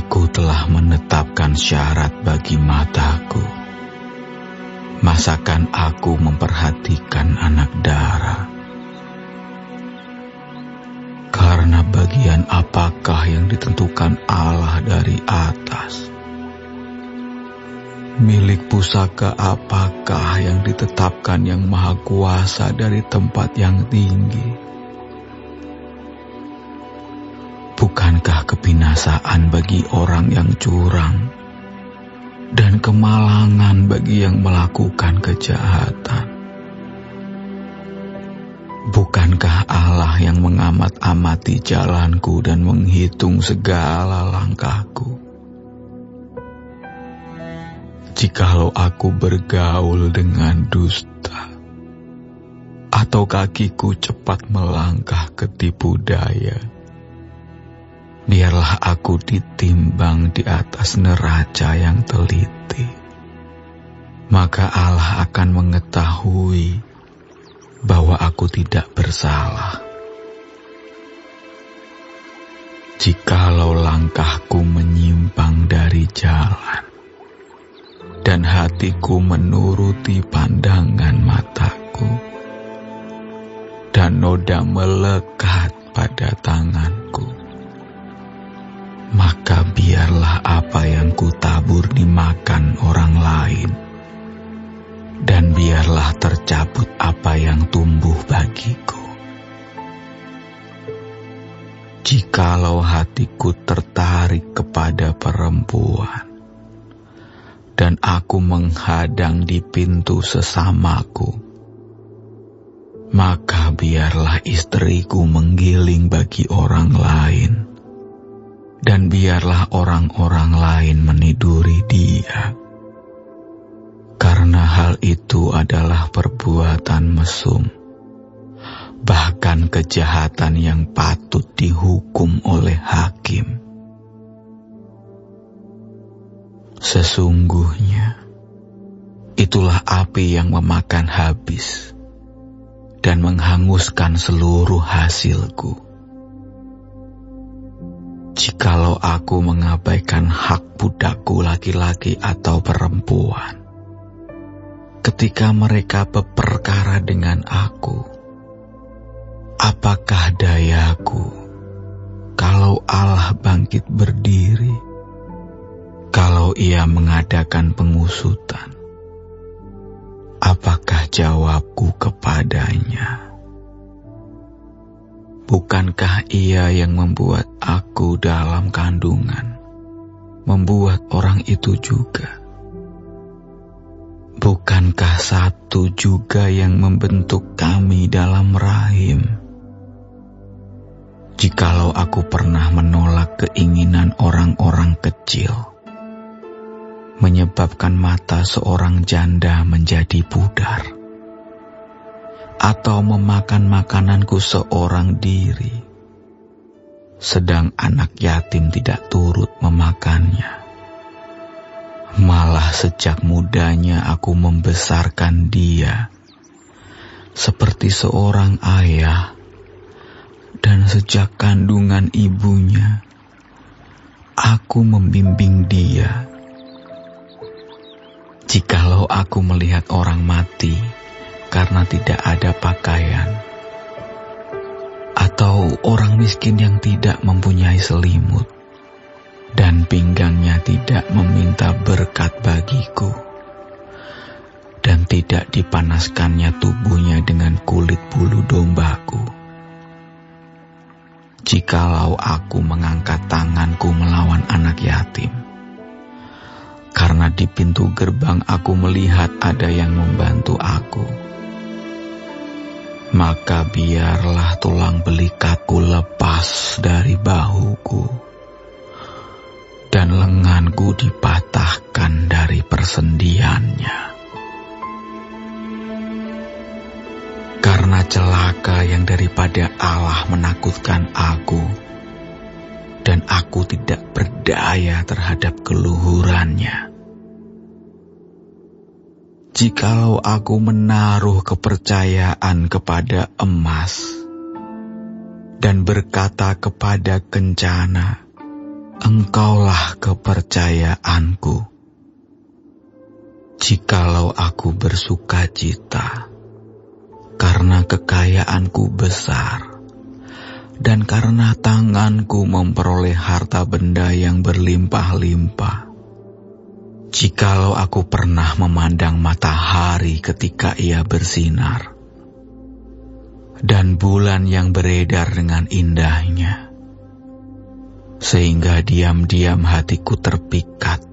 Aku telah menetapkan syarat bagi mataku. Masakan aku memperhatikan anak dara? Karena bagian apakah yang ditentukan Allah dari atas? Milik pusaka apakah yang ditetapkan yang maha kuasa dari tempat yang tinggi? Bukankah kebinasaan bagi orang yang curang dan kemalangan bagi yang melakukan kejahatan? Bukankah Allah yang mengamat-amati jalanku dan menghitung segala langkahku? Jikalau aku bergaul dengan dusta, atau kakiku cepat melangkah ke tipu daya, biarlah aku ditimbang di atas neraca yang teliti. Maka Allah akan mengetahui bahwa aku tidak bersalah. Jikalau langkahku menyimpang dari jalan, dan hatiku menuruti pandangan mataku, dan noda melekat pada tanganku, maka biarlah apa yang kutabur dimakan orang lain, dan biarlah tercabut apa yang tumbuh bagiku. Jikalau hatiku tertarik kepada perempuan, dan aku menghadang di pintu sesamaku, maka biarlah istriku menggiling bagi orang lain, dan biarlah orang-orang lain meniduri dia. Karena hal itu adalah perbuatan mesum, bahkan kejahatan yang patut dihukum oleh hakim. Sesungguhnya, itulah api yang memakan habis dan menghanguskan seluruh hasilku. Jikalau aku mengabaikan hak budakku laki-laki atau perempuan, ketika mereka berperkara dengan aku, apakah dayaku kalau Allah bangkit berdiri? Kalau ia mengadakan pengusutan, apakah jawabku kepadanya? Bukankah ia yang membuat aku dalam kandungan, membuat orang itu juga? Bukankah satu juga yang membentuk kami dalam rahim? Jikalau aku pernah menolak keinginan orang-orang kecil, menyebabkan mata seorang janda menjadi pudar, atau memakan makananku seorang diri, sedang anak yatim tidak turut memakannya. Malah sejak mudanya aku membesarkan dia seperti seorang ayah, dan sejak kandungan ibunya aku membimbing dia. Jikalau aku melihat orang mati karena tidak ada pakaian, atau orang miskin yang tidak mempunyai selimut, dan pinggangnya tidak meminta berkat bagiku, dan tidak dipanaskannya tubuhnya dengan kulit bulu dombaku, jikalau aku mengangkat tanganku melawan anak yatim, karena di pintu gerbang aku melihat ada yang membantu aku, maka biarlah tulang belikatku lepas dari bahuku, dan lenganku dipatahkan dari persendiannya. Karena celaka yang daripada Allah menakutkan aku, dan aku tidak berdaya terhadap keluhurannya. Jikalau aku menaruh kepercayaan kepada emas dan berkata kepada kencana, Engkaulah kepercayaanku. Jikalau aku bersuka cita, karena kekayaanku besar, dan karena tanganku memperoleh harta benda yang berlimpah-limpah. Jikalau aku pernah memandang matahari ketika ia bersinar, dan bulan yang beredar dengan indahnya, sehingga diam-diam hatiku terpikat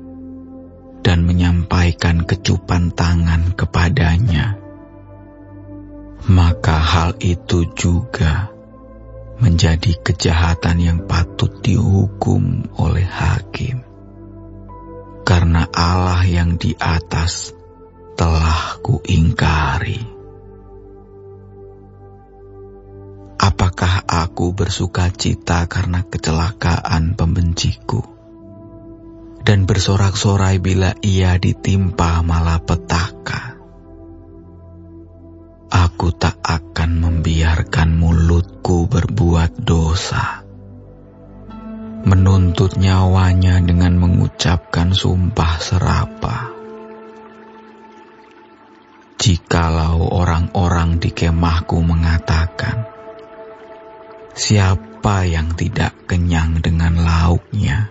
dan menyampaikan kecupan tangan kepadanya, maka hal itu juga menjadi kejahatan yang patut dihukum oleh hakim, karena Allah yang di atas telah kuingkari. Apakah aku bersuka cita karena kecelakaan pembenciku, dan bersorak-sorai bila ia ditimpa malapetaka? Aku tak akan membiarkan mulutku berbuat dosa, menuntut nyawanya dengan mengucapkan sumpah serapah. Jikalau orang-orang di kemahku mengatakan, siapa yang tidak kenyang dengan lauknya?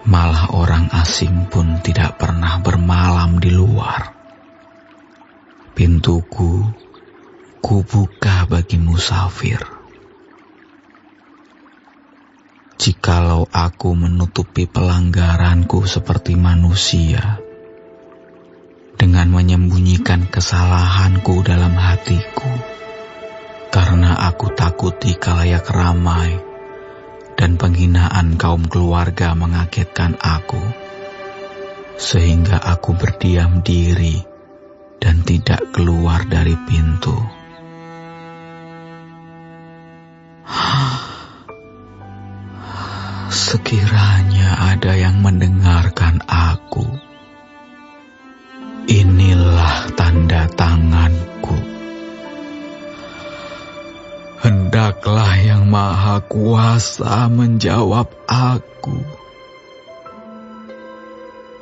Malah orang asing pun tidak pernah bermalam di luar. Pintuku kubuka bagi musafir. Jikalau aku menutupi pelanggaranku seperti manusia, dengan menyembunyikan kesalahanku dalam hatiku, karena aku takuti khalayak ramai, dan penghinaan kaum keluarga mengagetkan aku, sehingga aku berdiam diri dan tidak keluar dari pintu. Sekiranya ada yang mendengarkan aku, inilah tanda tanganku. Hendaklah Yang Maha Kuasa menjawab aku.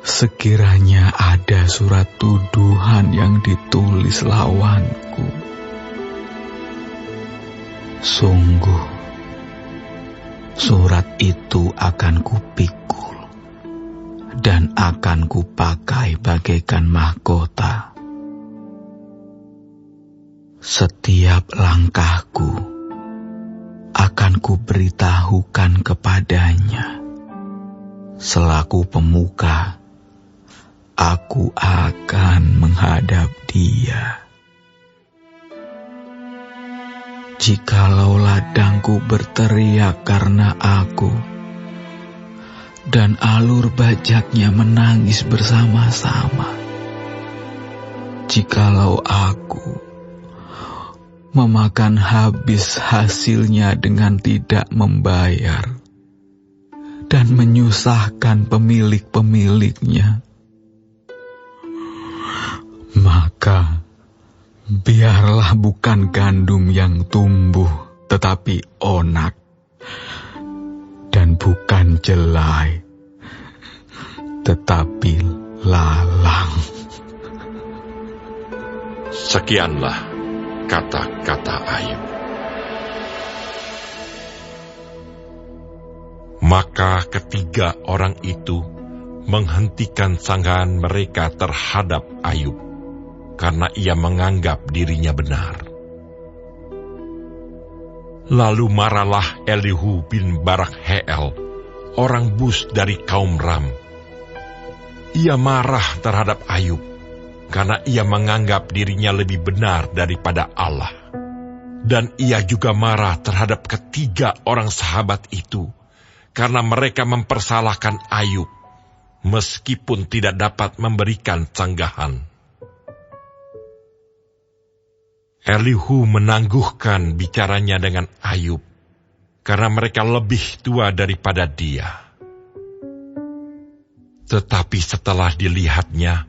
Sekiranya ada surat tuduhan yang ditulis lawanku, sungguh surat itu akan kupikul dan akan kupakai bagaikan mahkota. Setiap langkahku akan kuberitahukan kepadanya. Selaku pemuka, aku akan menghadap dia. Jikalau ladangku berteriak karena aku, dan alur bajaknya menangis bersama-sama, jikalau aku memakan habis hasilnya dengan tidak membayar dan menyusahkan pemilik-pemiliknya, maka biarlah bukan gandum yang tumbuh tetapi onak, dan bukan jelai tetapi lalang. Sekianlah kata-kata Ayub. Maka ketiga orang itu menghentikan sanggahan mereka terhadap Ayub, karena ia menganggap dirinya benar. Lalu marahlah Elihu bin Barakheel, orang Bus dari kaum Ram. Ia marah terhadap Ayub, karena ia menganggap dirinya lebih benar daripada Allah. Dan ia juga marah terhadap ketiga orang sahabat itu, karena mereka mempersalahkan Ayub, meskipun tidak dapat memberikan sanggahan. Elihu menangguhkan bicaranya dengan Ayub, karena mereka lebih tua daripada dia. Tetapi setelah dilihatnya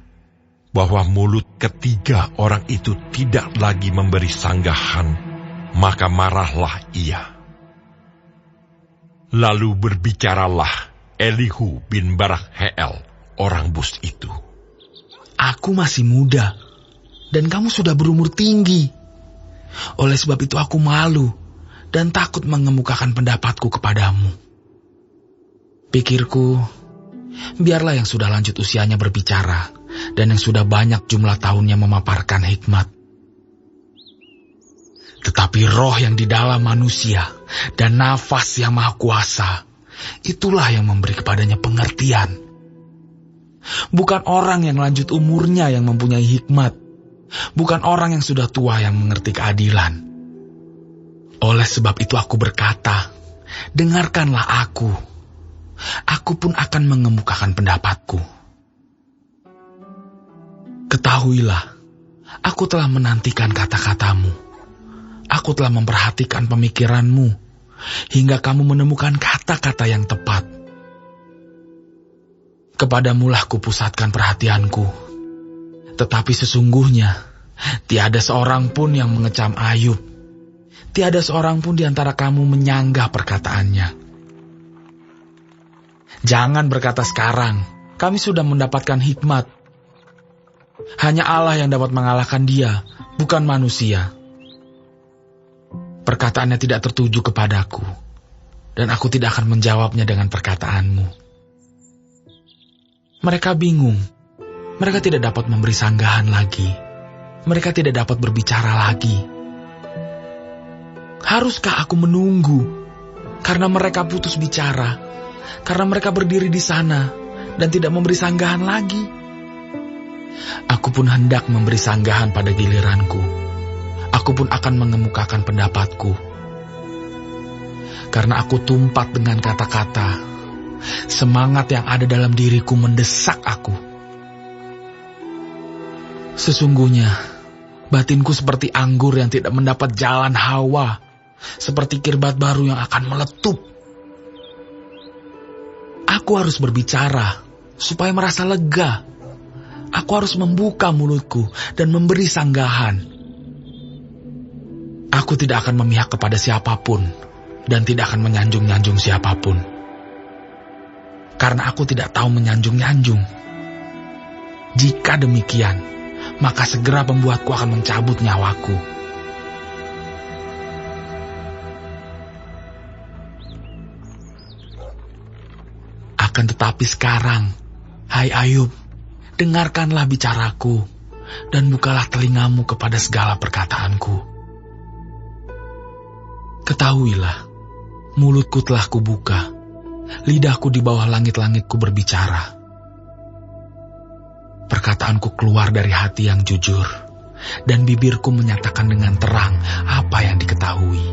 bahwa mulut ketiga orang itu tidak lagi memberi sanggahan, maka marahlah ia. Lalu berbicaralah Elihu bin Barak Heel, orang Bus itu. Aku masih muda, dan kamu sudah berumur tinggi. Oleh sebab itu aku malu dan takut mengemukakan pendapatku kepadamu. Pikirku, biarlah yang sudah lanjut usianya berbicara, dan yang sudah banyak jumlah tahunnya memaparkan hikmat. Tetapi roh yang di dalam manusia dan nafas yang maha kuasa, itulah yang memberi kepadanya pengertian. Bukan orang yang lanjut umurnya yang mempunyai hikmat, bukan orang yang sudah tua yang mengerti keadilan. Oleh sebab itu aku berkata, dengarkanlah aku pun akan mengemukakan pendapatku. Ketahuilah, aku telah menantikan kata-katamu. Aku telah memperhatikan pemikiranmu, hingga kamu menemukan kata-kata yang tepat. Kepadamulah kupusatkan perhatianku. Tetapi sesungguhnya, tiada seorang pun yang mengecam Ayub. Tiada seorang pun di antara kamu menyanggah perkataannya. Jangan berkata sekarang, kami sudah mendapatkan hikmat. Hanya Allah yang dapat mengalahkan dia, bukan manusia. Perkataannya tidak tertuju kepadaku, dan aku tidak akan menjawabnya dengan perkataanmu. Mereka bingung, mereka tidak dapat memberi sanggahan lagi, mereka tidak dapat berbicara lagi. Haruskah aku menunggu, karena mereka putus bicara, karena mereka berdiri di sana, dan tidak memberi sanggahan lagi? Aku pun hendak memberi sanggahan pada giliranku. Aku pun akan mengemukakan pendapatku. Karena aku tumpat dengan kata-kata, semangat yang ada dalam diriku mendesak aku. Sesungguhnya, batinku seperti anggur yang tidak mendapat jalan hawa, seperti kirbat baru yang akan meletup. Aku harus berbicara, supaya merasa lega. Aku harus membuka mulutku dan memberi sanggahan. Aku tidak akan memihak kepada siapapun dan tidak akan menyanjung-nyanjung siapapun. Karena aku tidak tahu menyanjung-nyanjung. Jika demikian, maka segera pembuatku akan mencabut nyawaku. Akan tetapi sekarang, hai Ayub, dengarkanlah bicaraku dan bukalah telingamu kepada segala perkataanku. Ketahuilah, mulutku telah kubuka, lidahku di bawah langit-langitku berbicara. Perkataanku keluar dari hati yang jujur, dan bibirku menyatakan dengan terang apa yang diketahui.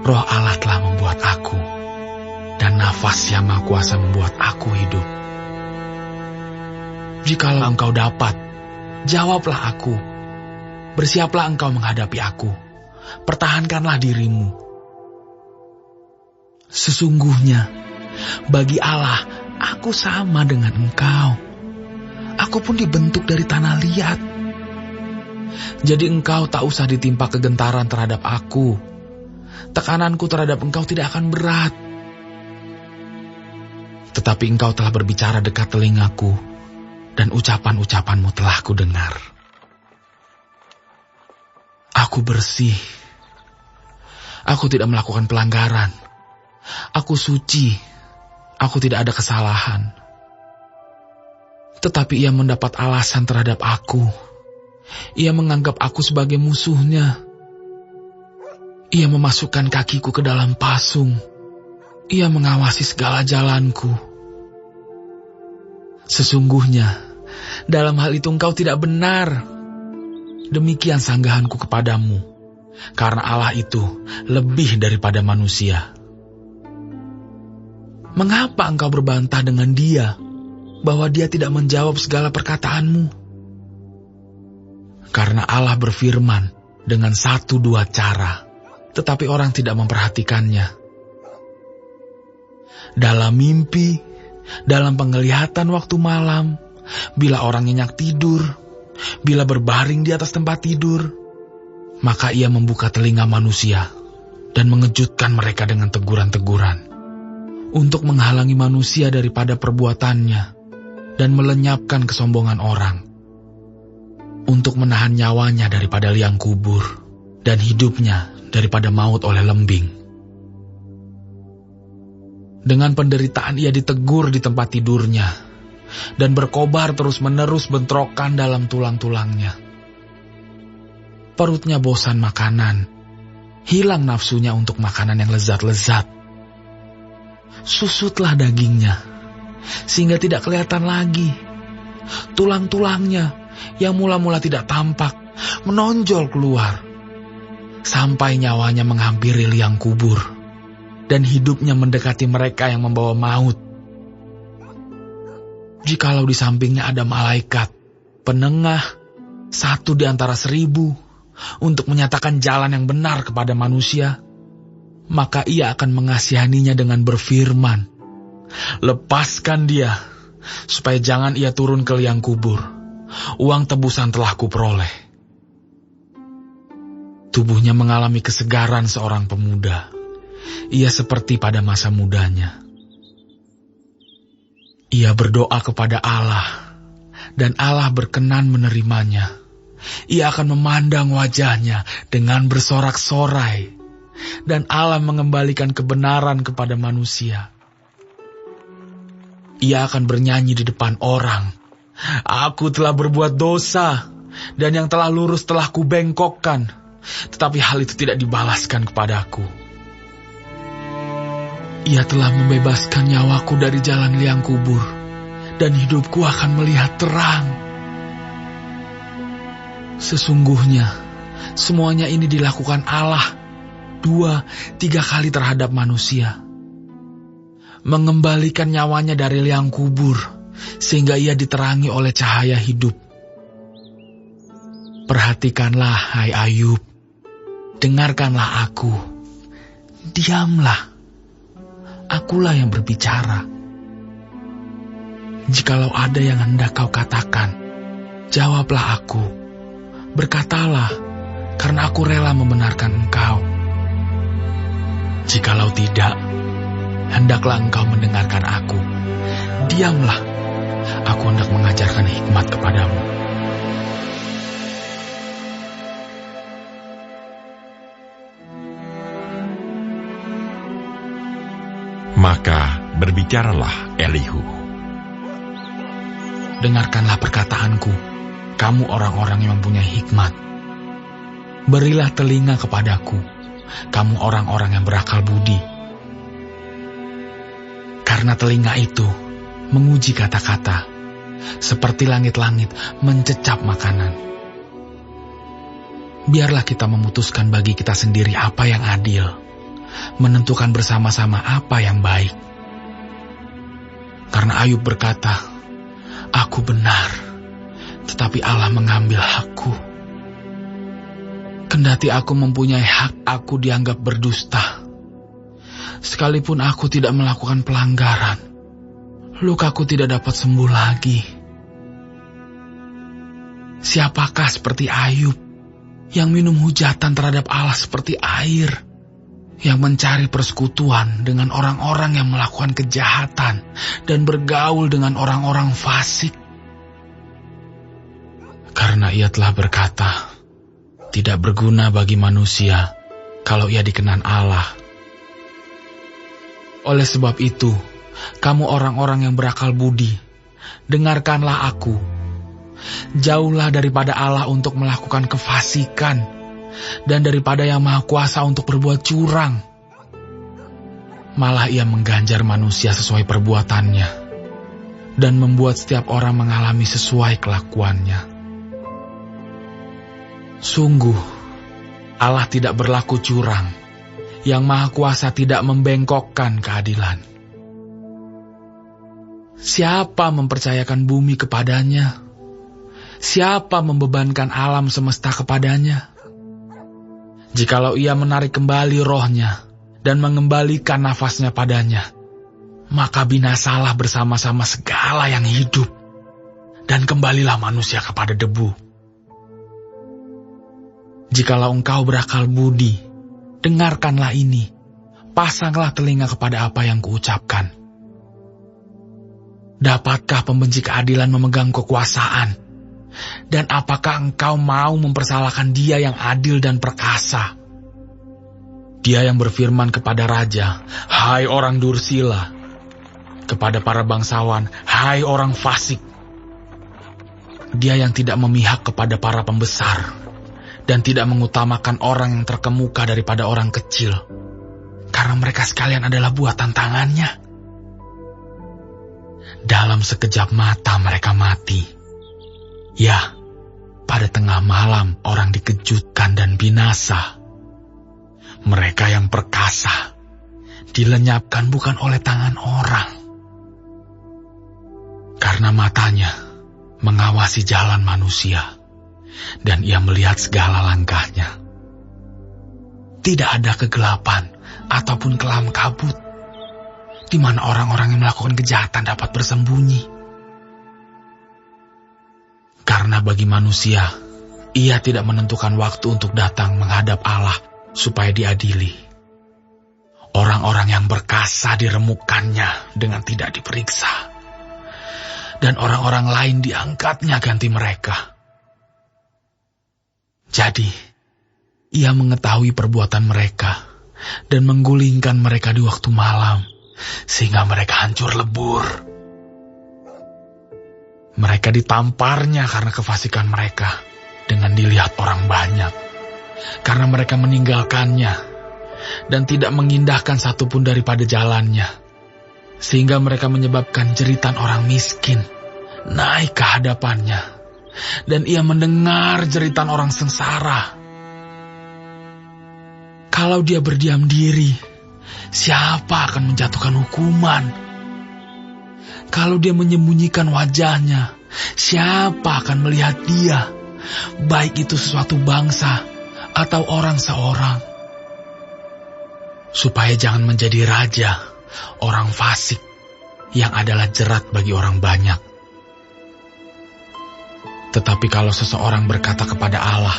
Roh Allah telah membuat aku, dan nafas yang maha kuasa membuat aku hidup. Jikalau engkau dapat, jawablah aku. Bersiaplah engkau menghadapi aku. Pertahankanlah dirimu. Sesungguhnya, bagi Allah, aku sama dengan engkau. Aku pun dibentuk dari tanah liat. Jadi engkau tak usah ditimpa kegentaran terhadap aku. Tekananku terhadap engkau tidak akan berat. Tetapi engkau telah berbicara dekat telingaku, dan ucapan-ucapanmu telah kudengar. Aku bersih. Aku tidak melakukan pelanggaran. Aku suci. Aku tidak ada kesalahan. Tetapi ia mendapat alasan terhadap aku. Ia menganggap aku sebagai musuhnya. Ia memasukkan kakiku ke dalam pasung. Ia mengawasi segala jalanku. Sesungguhnya, dalam hal itu engkau tidak benar. Demikian sanggahanku kepadamu, karena Allah itu lebih daripada manusia. Mengapa engkau berbantah dengan dia, bahwa dia tidak menjawab segala perkataanmu? Karena Allah berfirman dengan 1-2 cara, tetapi orang tidak memperhatikannya. Dalam mimpi, dalam penglihatan waktu malam, bila orang nyenyak tidur, bila berbaring di atas tempat tidur, maka ia membuka telinga manusia dan mengejutkan mereka dengan teguran-teguran untuk menghalangi manusia daripada perbuatannya dan melenyapkan kesombongan orang, untuk menahan nyawanya daripada liang kubur dan hidupnya daripada maut oleh lembing. Dengan penderitaan ia ditegur di tempat tidurnya dan berkobar terus-menerus bentrokan dalam tulang-tulangnya. Perutnya bosan makanan, hilang nafsunya untuk makanan yang lezat-lezat. Susutlah dagingnya, sehingga tidak kelihatan lagi. Tulang-tulangnya yang mula-mula tidak tampak, menonjol keluar, sampai nyawanya menghampiri liang kubur, dan hidupnya mendekati mereka yang membawa maut. Jikalau di sampingnya ada malaikat, penengah, satu di antara 1000, untuk menyatakan jalan yang benar kepada manusia, maka ia akan mengasihaninya dengan berfirman, "Lepaskan dia, supaya jangan ia turun ke liang kubur. Uang tebusan telah kuperoleh." Tubuhnya mengalami kesegaran seorang pemuda. Ia seperti pada masa mudanya. Ia berdoa kepada Allah, dan Allah berkenan menerimanya. Ia akan memandang wajahnya dengan bersorak-sorai, dan Allah mengembalikan kebenaran kepada manusia. Ia akan bernyanyi di depan orang, "Aku telah berbuat dosa, dan yang telah lurus telah kubengkokkan, tetapi hal itu tidak dibalaskan kepadaku. Ia telah membebaskan nyawaku dari jalan liang kubur, dan hidupku akan melihat terang." Sesungguhnya, semuanya ini dilakukan Allah 2-3 kali terhadap manusia. Mengembalikan nyawanya dari liang kubur, sehingga ia diterangi oleh cahaya hidup. Perhatikanlah, hai Ayub, dengarkanlah aku, diamlah, akulah yang berbicara. Jikalau ada yang hendak kau katakan, jawablah aku. Berkatalah, karena aku rela membenarkan engkau. Jikalau tidak, hendaklah engkau mendengarkan aku. Diamlah, aku hendak mengajarkan hikmat kepadamu. Maka berbicaralah Elihu. Dengarkanlah perkataanku, kamu orang-orang yang mempunyai hikmat. Berilah telinga kepadaku, kamu orang-orang yang berakal budi. Karena telinga itu menguji kata-kata, seperti langit-langit mencecap makanan. Biarlah kita memutuskan bagi kita sendiri apa yang adil, menentukan bersama-sama apa yang baik. Karena Ayub berkata, "Aku benar, tetapi Allah mengambil hakku. Kendati aku mempunyai hak, aku dianggap berdusta. Sekalipun aku tidak melakukan pelanggaran, lukaku tidak dapat sembuh lagi." Siapakah seperti Ayub, yang minum hujatan terhadap Allah seperti air, yang mencari persekutuan dengan orang-orang yang melakukan kejahatan dan bergaul dengan orang-orang fasik? Karena ia telah berkata, tidak berguna bagi manusia kalau ia dikenan Allah. Oleh sebab itu, kamu orang-orang yang berakal budi, dengarkanlah aku. Jauhlah daripada Allah untuk melakukan kefasikan, dan daripada Yang Maha Kuasa untuk berbuat curang. Malah ia mengganjar manusia sesuai perbuatannya, dan membuat setiap orang mengalami sesuai kelakuannya. Sungguh, Allah tidak berlaku curang, Yang Maha Kuasa tidak membengkokkan keadilan. Siapa mempercayakan bumi kepadanya? Siapa membebankan alam semesta kepadanya? Jikalau ia menarik kembali rohnya dan mengembalikan nafasnya padanya, maka binasalah bersama-sama segala yang hidup, dan kembalilah manusia kepada debu. Jikalau engkau berakal budi, dengarkanlah ini. Pasanglah telinga kepada apa yang kuucapkan. Dapatkah pembenci keadilan memegang kekuasaan? Dan apakah engkau mau mempersalahkan Dia yang adil dan perkasa? Dia yang berfirman kepada raja, "Hai orang dursila," kepada para bangsawan, "Hai orang fasik." Dia yang tidak memihak kepada para pembesar dan tidak mengutamakan orang yang terkemuka daripada orang kecil, karena mereka sekalian adalah buatan tangannya. Dalam sekejap mata mereka mati. Ya, pada tengah malam orang dikejutkan dan binasa. Mereka yang perkasa dilenyapkan bukan oleh tangan orang, karena matanya mengawasi jalan manusia, dan ia melihat segala langkahnya. Tidak ada kegelapan ataupun kelam kabut, di mana orang-orang yang melakukan kejahatan dapat bersembunyi. Karena bagi manusia, ia tidak menentukan waktu untuk datang menghadap Allah supaya diadili. Orang-orang yang berkasa diremukkannya dengan tidak diperiksa, dan orang-orang lain diangkatnya ganti mereka. Jadi, ia mengetahui perbuatan mereka dan menggulingkan mereka di waktu malam, sehingga mereka hancur lebur. Mereka ditamparnya karena kefasikan mereka dengan dilihat orang banyak, karena mereka meninggalkannya dan tidak mengindahkan satupun daripada jalannya, sehingga mereka menyebabkan jeritan orang miskin naik ke hadapannya, dan ia mendengar jeritan orang sengsara. Kalau dia berdiam diri, siapa akan menjatuhkan hukuman? Kalau dia menyembunyikan wajahnya, siapa akan melihat dia, baik itu sesuatu bangsa atau orang seorang? Supaya jangan menjadi raja orang fasik yang adalah jerat bagi orang banyak. Tetapi kalau seseorang berkata kepada Allah,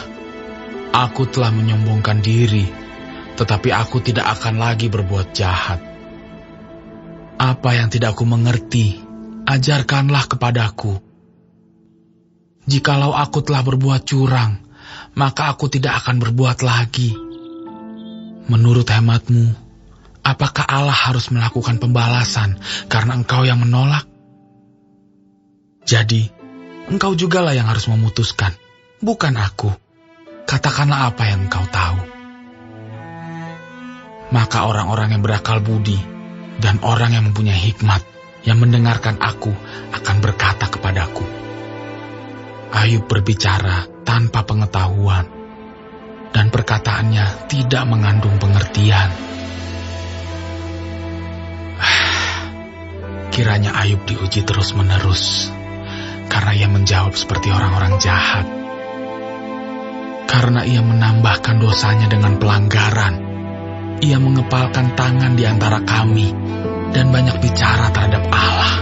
"Aku telah menyombongkan diri, tetapi aku tidak akan lagi berbuat jahat. Apa yang tidak aku mengerti, ajarkanlah kepadaku. Jikalau aku telah berbuat curang, maka aku tidak akan berbuat lagi." Menurut hematmu, apakah Allah harus melakukan pembalasan karena engkau yang menolak? Jadi, engkau jugalah yang harus memutuskan, bukan aku. Katakanlah apa yang engkau tahu. Maka orang-orang yang berakal budi dan orang yang mempunyai hikmat yang mendengarkan aku akan berkata kepadaku, Ayub berbicara tanpa pengetahuan, dan perkataannya tidak mengandung pengertian. Kiranya Ayub diuji terus-menerus, karena ia menjawab seperti orang-orang jahat. Karena ia menambahkan dosanya dengan pelanggaran, ia mengepalkan tangan di antara kami, dan banyak bicara terhadap Allah.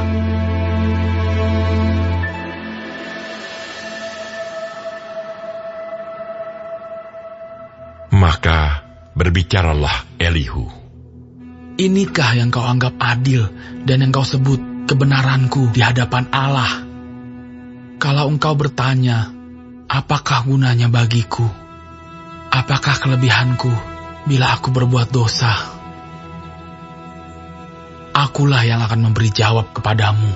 Maka berbicaralah Elihu. Inikah yang kau anggap adil dan yang kau sebut kebenaranku di hadapan Allah? Kalau engkau bertanya, apakah gunanya bagiku? Apakah kelebihanku bila aku berbuat dosa? Akulah yang akan memberi jawab kepadamu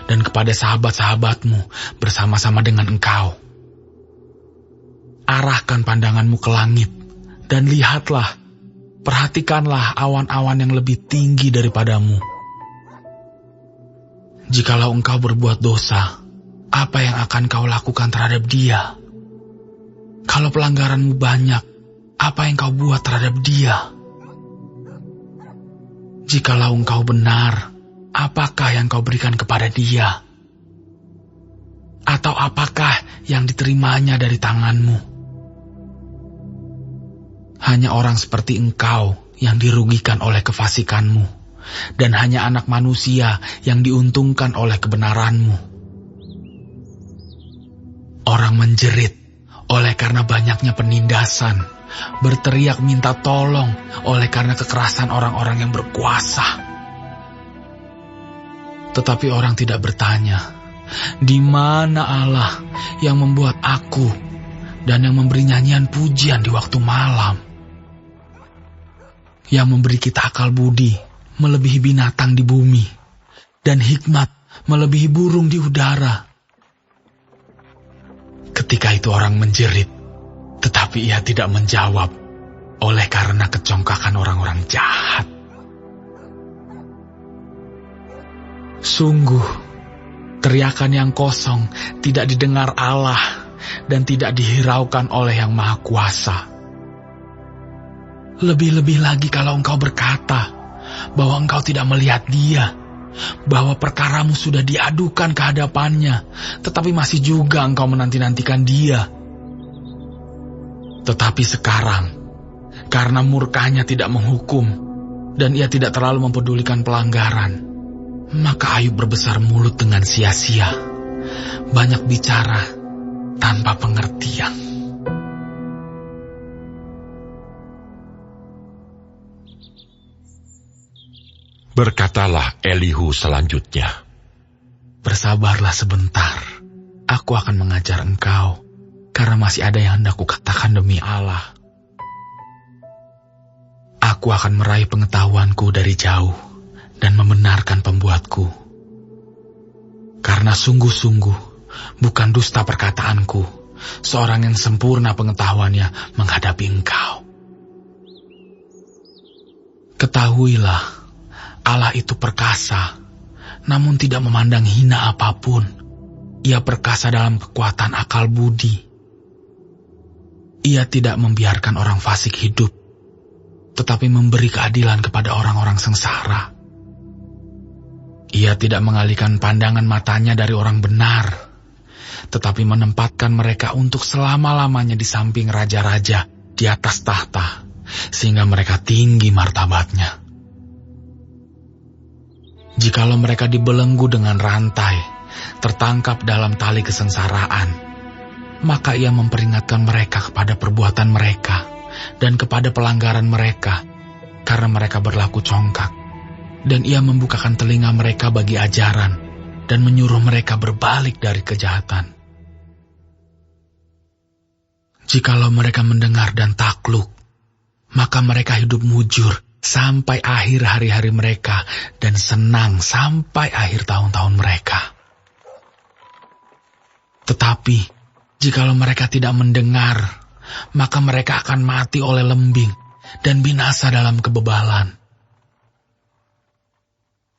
dan kepada sahabat-sahabatmu bersama-sama dengan engkau. Arahkan pandanganmu ke langit dan lihatlah, perhatikanlah awan-awan yang lebih tinggi daripadamu. Jikalau engkau berbuat dosa, apa yang akan kau lakukan terhadap dia? Kalau pelanggaranmu banyak, apa yang kau buat terhadap dia? Jikalau engkau benar, apakah yang kau berikan kepada dia? Atau apakah yang diterimanya dari tanganmu? Hanya orang seperti engkau yang dirugikan oleh kefasikanmu, dan hanya anak manusia yang diuntungkan oleh kebenaranmu. Orang menjerit oleh karena banyaknya penindasan, berteriak minta tolong oleh karena kekerasan orang-orang yang berkuasa. Tetapi orang tidak bertanya, di mana Allah yang membuat aku dan yang memberi nyanyian pujian di waktu malam, yang memberi kita akal budi melebihi binatang di bumi dan hikmat melebihi burung di udara. Ketika itu orang menjerit, tetapi ia tidak menjawab oleh karena kecongkakan orang-orang jahat. Sungguh, teriakan yang kosong tidak didengar Allah dan tidak dihiraukan oleh Yang Maha Kuasa. Lebih-lebih lagi kalau engkau berkata bahwa engkau tidak melihat Dia, bahwa perkaramu sudah diadukan ke hadapannya, tetapi masih juga engkau menanti-nantikan Dia. Tetapi sekarang, karena murkanya tidak menghukum, dan ia tidak terlalu mempedulikan pelanggaran, maka Ayub berbesar mulut dengan sia-sia, banyak bicara tanpa pengertian. Berkatalah Elihu selanjutnya, bersabarlah sebentar, aku akan mengajar engkau, karena masih ada yang hendak kukatakan demi Allah. Aku akan meraih pengetahuanku dari jauh dan membenarkan pembuatku. Karena sungguh-sungguh bukan dusta perkataanku, seorang yang sempurna pengetahuannya menghadapi engkau. Ketahuilah, Allah itu perkasa, namun tidak memandang hina apapun. Ia perkasa dalam kekuatan akal budi. Ia tidak membiarkan orang fasik hidup, tetapi memberi keadilan kepada orang-orang sengsara. Ia tidak mengalihkan pandangan matanya dari orang benar, tetapi menempatkan mereka untuk selama-lamanya di samping raja-raja di atas tahta, sehingga mereka tinggi martabatnya. Jikalau mereka dibelenggu dengan rantai, tertangkap dalam tali kesengsaraan, maka ia memperingatkan mereka kepada perbuatan mereka dan kepada pelanggaran mereka, karena mereka berlaku congkak. Dan ia membukakan telinga mereka bagi ajaran dan menyuruh mereka berbalik dari kejahatan. Jikalau mereka mendengar dan takluk, maka mereka hidup mujur sampai akhir hari-hari mereka dan senang sampai akhir tahun-tahun mereka. Tetapi, jikalau mereka tidak mendengar, maka mereka akan mati oleh lembing dan binasa dalam kebebalan.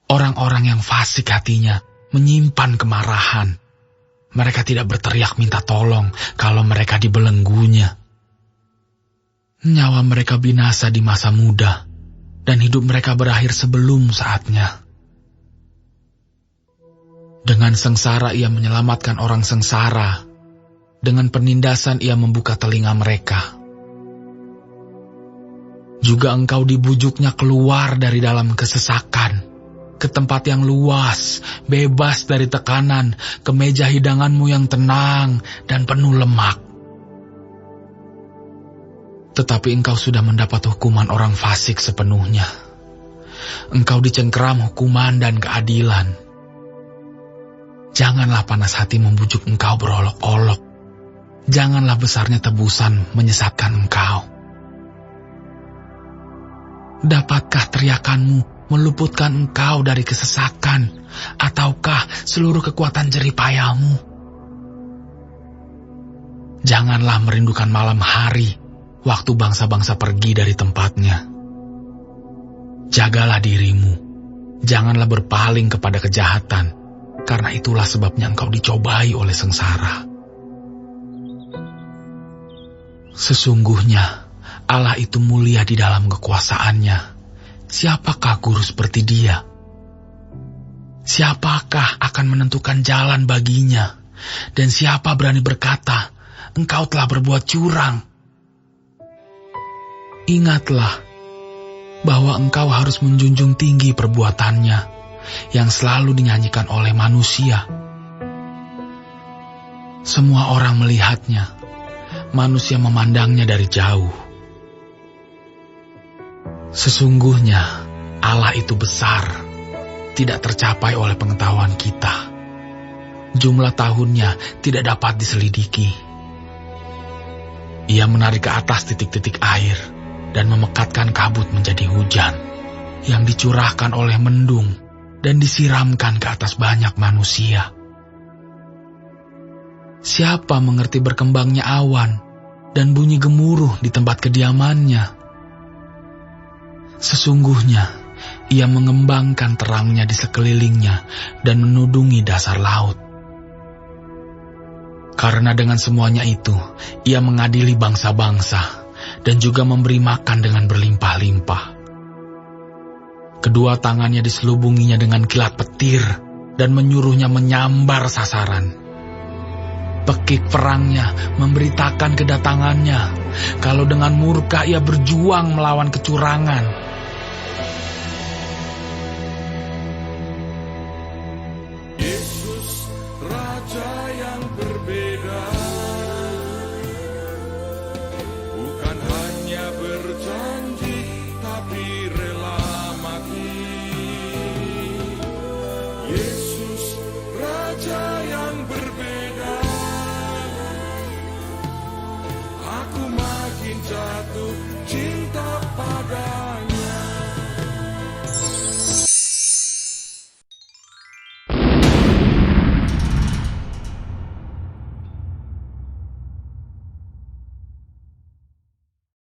Orang-orang yang fasik hatinya menyimpan kemarahan. Mereka tidak berteriak minta tolong kalau mereka dibelenggunya. Nyawa mereka binasa di masa muda, dan hidup mereka berakhir sebelum saatnya. Dengan sengsara ia menyelamatkan orang sengsara. Dengan penindasan ia membuka telinga mereka. Juga engkau dibujuknya keluar dari dalam kesesakan, ke tempat yang luas, bebas dari tekanan, ke meja hidanganmu yang tenang dan penuh lemak. Tetapi engkau sudah mendapat hukuman orang fasik sepenuhnya. Engkau dicengkeram hukuman dan keadilan. Janganlah panas hati membujuk engkau berolok-olok. Janganlah besarnya tebusan menyesatkan engkau. Dapatkah teriakanmu meluputkan engkau dari kesesakan, ataukah seluruh kekuatan jeripayahmu? Janganlah merindukan malam hari, waktu bangsa-bangsa pergi dari tempatnya. Jagalah dirimu, janganlah berpaling kepada kejahatan, karena itulah sebabnya engkau dicobai oleh sengsara. Sesungguhnya Allah itu mulia di dalam kekuasaannya. Siapakah guru seperti Dia? Siapakah akan menentukan jalan baginya? Dan siapa berani berkata, engkau telah berbuat curang? Ingatlah bahwa engkau harus menjunjung tinggi perbuatannya yang selalu dinyanyikan oleh manusia. Semua orang melihatnya, manusia memandangnya dari jauh. Sesungguhnya Allah itu besar, tidak tercapai oleh pengetahuan kita. Jumlah tahunnya tidak dapat diselidiki. Ia menarik ke atas titik-titik air dan memekatkan kabut menjadi hujan yang dicurahkan oleh mendung dan disiramkan ke atas banyak manusia. Siapa mengerti berkembangnya awan dan bunyi gemuruh di tempat kediamannya? Sesungguhnya, ia mengembangkan terangnya di sekelilingnya dan menudungi dasar laut. Karena dengan semuanya itu, ia mengadili bangsa-bangsa dan juga memberi makan dengan berlimpah-limpah. Kedua tangannya diselubunginya dengan kilat petir dan menyuruhnya menyambar sasaran. Pekik perangnya memberitakan kedatangannya, kalau dengan murka ia berjuang melawan kecurangan.